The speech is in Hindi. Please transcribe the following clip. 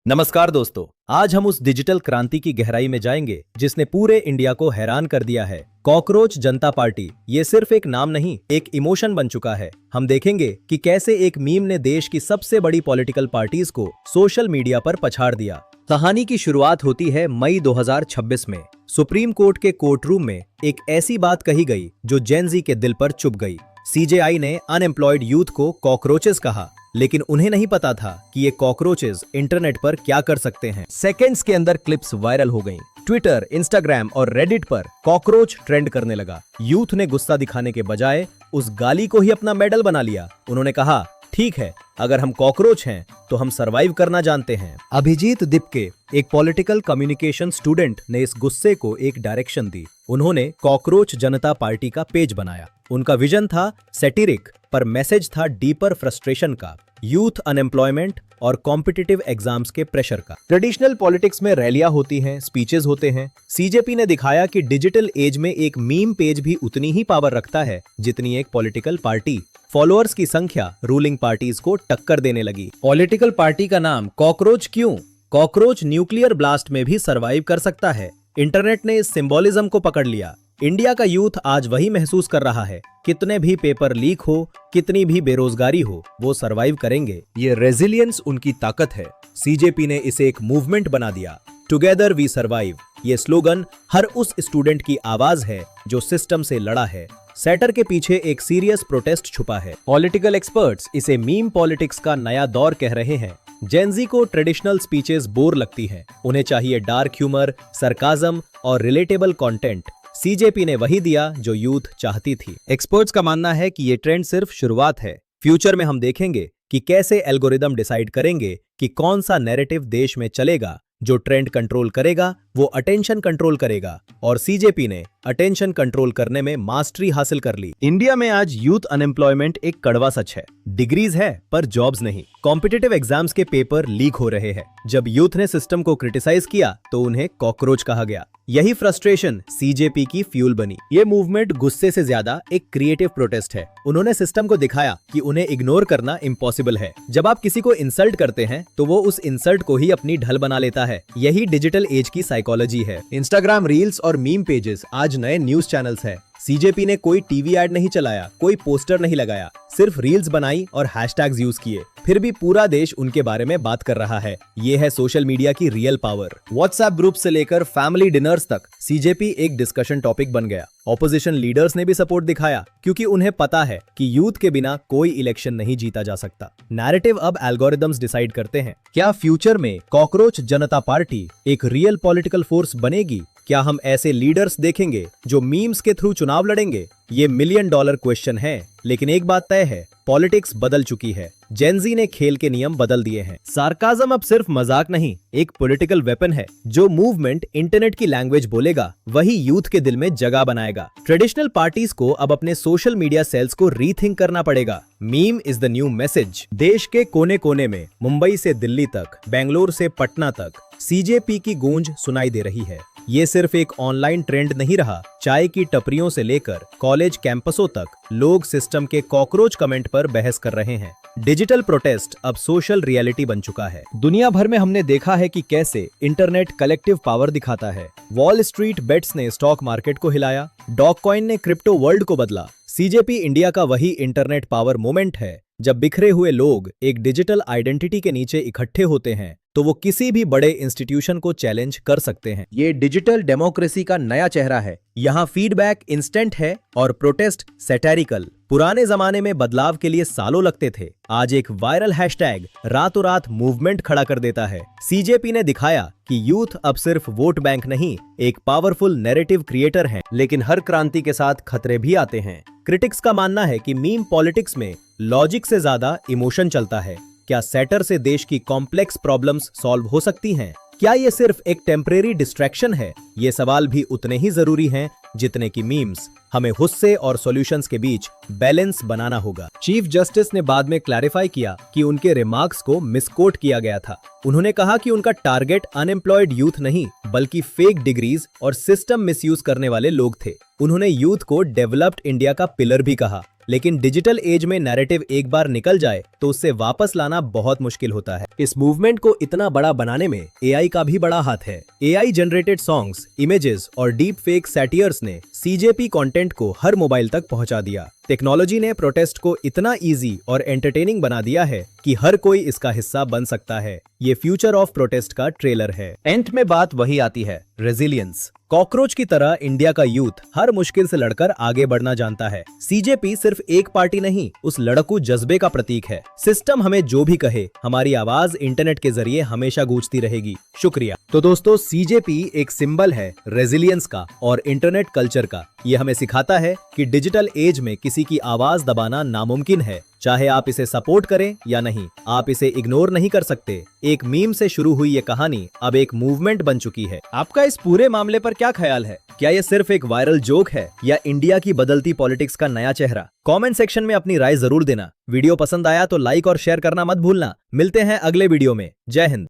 नमस्कार दोस्तों, आज हम उस डिजिटल क्रांति की गहराई में जाएंगे जिसने पूरे इंडिया को हैरान कर दिया है। कॉकरोच जनता पार्टी ये सिर्फ एक नाम नहीं, एक इमोशन बन चुका है। हम देखेंगे कि कैसे एक मीम ने देश की सबसे बड़ी पॉलिटिकल पार्टीज को सोशल मीडिया पर पछाड़ दिया। कहानी की शुरुआत होती है मई 2026 में। सुप्रीम कोर्ट के कोर्टरूम में एक ऐसी बात कही गई जो जेन ज़ी के दिल पर चुभ गई। सीजेआई ने अनएम्प्लॉयड यूथ को कॉकरोचेस कहा, लेकिन उन्हें नहीं पता था कि ये कॉकरोचेस इंटरनेट पर क्या कर सकते हैं। सेकंड्स के अंदर क्लिप्स वायरल हो गईं। ट्विटर, इंस्टाग्राम और रेडिट पर कॉकरोच ट्रेंड करने लगा। यूथ ने गुस्सा दिखाने के बजाय उस गाली को ही अपना मेडल बना लिया। उन्होंने कहा, ठीक है, अगर हम कॉकरोच हैं तो हम सरवाइव करना जानते हैं। अभिजीत दिपके, एक पॉलिटिकल कम्युनिकेशन स्टूडेंट, ने इस गुस्से को एक डायरेक्शन दी। उन्होंने कॉकरोच जनता पार्टी का पेज बनाया। उनका विजन था सैटिरिक, पर मैसेज था डीपर फ्रस्ट्रेशन का, यूथ अनएम्प्लॉयमेंट और कॉम्पिटिटिव एग्जाम्स के प्रेशर का। ट्रेडिशनल पॉलिटिक्स में रैलियां होती हैं, स्पीचेस होते हैं। सीजेपी ने दिखाया कि डिजिटल एज में एक मीम पेज भी उतनी ही पावर रखता है जितनी एक पॉलिटिकल पार्टी। फॉलोअर्स की संख्या रूलिंग पार्टीज को टक्कर देने लगी। पॉलिटिकल पार्टी का नाम कॉकरोच क्यों? कॉकरोच न्यूक्लियर ब्लास्ट में भी सरवाइव कर सकता है। इंटरनेट ने इस सिंबोलिज्म को पकड़ लिया। इंडिया का यूथ आज वही महसूस कर रहा है। कितने भी पेपर लीक हो, कितनी भी बेरोजगारी हो, वो सरवाइव करेंगे। ये रेजिलियंस उनकी ताकत है। सीजेपी ने इसे एक मूवमेंट बना दिया। Together we survive. ये स्लोगन हर उस स्टूडेंट की आवाज है जो सिस्टम से लड़ा है। सैटर के पीछे एक सीरियस प्रोटेस्ट छुपा है। पॉलिटिकल एक्सपर्ट्स इसे मीम पॉलिटिक्स का नया दौर कह रहे हैं। जेन ज़ी को ट्रेडिशनल स्पीचेस बोर लगती हैं। उन्हें चाहिए डार्क ह्यूमर, सरकाजम और रिलेटेबल कंटेंट। सीजेपी ने वही दिया जो यूथ चाहती थी। एक्सपर्ट्स का मानना है कि ये ट्रेंड सिर्फ शुरुआत है। फ्यूचर में हम देखेंगे कि कैसे एल्गोरिदम डिसाइड करेंगे कि कौन सा नैरेटिव देश में चलेगा। जो ट्रेंड कंट्रोल करेगा वो अटेंशन कंट्रोल करेगा, और सीजेपी ने अटेंशन कंट्रोल करने में मास्टरी हासिल कर ली। इंडिया में आज यूथ अनएम्प्लॉयमेंट एक कड़वा सच है। डिग्रीज है पर जॉब्स नहीं। कॉम्पिटिटिव एग्जाम्स के पेपर लीक हो रहे हैं। जब यूथ ने सिस्टम को क्रिटिसाइज किया तो उन्हें कॉकरोच कहा गया। यही फ्रस्ट्रेशन सीजेपी की फ्यूल बनी। ये मूवमेंट गुस्से से ज्यादा एक क्रिएटिव प्रोटेस्ट है। उन्होंने सिस्टम को दिखाया कि उन्हें इग्नोर करना इम्पॉसिबल है। जब आप किसी को इंसल्ट करते हैं तो वो उस इंसल्ट को ही अपनी ढल बना लेता है। यही डिजिटल एज की साइकोलॉजी है। इंस्टाग्राम रील्स और मीम पेजेस आज नए न्यूज चैनल्स हैं। सीजेपी ने कोई टीवी एड नहीं चलाया, कोई पोस्टर नहीं लगाया, सिर्फ रील्स बनाई और हैशटैग्स यूज किए। फिर भी पूरा देश उनके बारे में बात कर रहा है। ये है सोशल मीडिया की रियल पावर। व्हाट्सएप ग्रुप से लेकर फैमिली डिनर्स तक सीजेपी एक डिस्कशन टॉपिक बन गया। ऑपोजिशन लीडर्स ने भी सपोर्ट दिखाया, क्योंकि उन्हें पता है कि यूथ के बिना कोई इलेक्शन नहीं जीता जा सकता। नैरेटिव अब एल्गोरिदम्स डिसाइड करते हैं। क्या फ्यूचर में कॉकरोच जनता पार्टी एक रियल पॉलिटिकल फोर्स बनेगी? क्या हम ऐसे लीडर्स देखेंगे जो मीम्स के थ्रू चुनाव लड़ेंगे? ये $1,000,000 क्वेश्चन है, लेकिन एक बात तय है, पॉलिटिक्स बदल चुकी है। जेन ज़ी ने खेल के नियम बदल दिए हैं। सार्काज्म अब सिर्फ मजाक नहीं, एक पॉलिटिकल वेपन है। जो मूवमेंट इंटरनेट की लैंग्वेज बोलेगा वही यूथ के दिल में जगह बनाएगा। ट्रेडिशनल पार्टीज को अब अपने सोशल मीडिया सेल्स को रीथिंक करना पड़ेगा। Meme is the new message. देश के कोने कोने में, मुंबई से दिल्ली तक, बेंगलोर से पटना तक सीजेपी की गूंज सुनाई दे रही है। ये सिर्फ एक ऑनलाइन ट्रेंड नहीं रहा। चाय की टपरियों से लेकर कॉलेज कैंपसों तक लोग सिस्टम के कॉकरोच कमेंट पर बहस कर रहे हैं। डिजिटल प्रोटेस्ट अब सोशल रियलिटी बन चुका है। दुनिया भर में हमने देखा है कि कैसे इंटरनेट कलेक्टिव पावर दिखाता है। वॉल स्ट्रीट बेट्स ने स्टॉक मार्केट को हिलाया, डॉगकॉइन ने क्रिप्टो वर्ल्ड को बदला। सीजेपी इंडिया का वही इंटरनेट पावर मोमेंट है। जब बिखरे हुए लोग एक डिजिटल आइडेंटिटी के नीचे इकट्ठे होते हैं तो वो किसी भी बड़े इंस्टीट्यूशन को चैलेंज कर सकते हैं। ये डिजिटल डेमोक्रेसी का नया चेहरा है। यहाँ फीडबैक इंस्टेंट है और प्रोटेस्ट सैटेरिकल। पुराने जमाने में बदलाव के लिए सालों लगते थे। आज एक वायरल हैशटैग रातों रात मूवमेंट खड़ा कर देता है। सीजेपी ने दिखाया कि यूथ अब सिर्फ वोट बैंक नहीं, एक पावरफुल नैरेटिव क्रिएटर है। लेकिन हर क्रांति के साथ खतरे भी आते हैं। क्रिटिक्स का मानना है कि मीम पॉलिटिक्स में लॉजिक से ज्यादा इमोशन चलता है। क्या सैटर से देश की कॉम्प्लेक्स प्रॉब्लम्स सॉल्व हो सकती हैं? क्या ये सिर्फ एक टेम्परेरी डिस्ट्रैक्शन है? ये सवाल भी उतने ही जरूरी हैं जितने कि मीम्स। हमें गुस्से और सॉल्यूशंस के बीच बैलेंस बनाना होगा। चीफ जस्टिस ने बाद में क्लैरिफाई किया कि उनके रिमार्क्स को मिसकोट किया गया था। उन्होंने कहा कि उनका टारगेट अनएम्प्लॉयड यूथ नहीं, बल्कि फेक डिग्रीज और सिस्टम मिसयूज करने वाले लोग थे। उन्होंने यूथ को डेवलप्ड इंडिया का पिलर भी कहा। लेकिन डिजिटल एज में नैरेटिव एक बार निकल जाए तो उससे वापस लाना बहुत मुश्किल होता है। इस मूवमेंट को इतना बड़ा बनाने में एआई का भी बड़ा हाथ है। एआई जनरेटेड सॉन्ग्स, इमेजेस और डीप फेक सैटियर्स ने सीजेपी कंटेंट को हर मोबाइल तक पहुंचा दिया। टेक्नोलॉजी ने प्रोटेस्ट को इतना इजी और एंटरटेनिंग बना दिया है कि हर कोई इसका हिस्सा बन सकता है। ये फ्यूचर ऑफ प्रोटेस्ट का ट्रेलर है। एंड में बात वही आती है, रेजिलियंस। कॉकरोच की तरह इंडिया का यूथ हर मुश्किल से लड़कर आगे बढ़ना जानता है। सीजेपी सिर्फ एक पार्टी नहीं, उस लड़कू जज्बे का प्रतीक है। सिस्टम हमें जो भी कहे, हमारी आवाज इंटरनेट के जरिए हमेशा गूंजती रहेगी। शुक्रिया। तो दोस्तों, सीजेपी एक सिंबल है रेजिलियंस का और इंटरनेट कल्चर का। ये हमें सिखाता है कि डिजिटल एज में किसी की आवाज दबाना नामुमकिन है। चाहे आप इसे सपोर्ट करें या नहीं, आप इसे इग्नोर नहीं कर सकते। एक मीम से शुरू हुई ये कहानी अब एक मूवमेंट बन चुकी है। आपका इस पूरे मामले पर क्या ख्याल है? क्या ये सिर्फ एक वायरल जोक है या इंडिया की बदलती पॉलिटिक्स का नया चेहरा? कमेंट सेक्शन में अपनी राय जरूर देना। वीडियो पसंद आया तो लाइक और शेयर करना मत भूलना। मिलते हैं अगले वीडियो में। जय हिंद।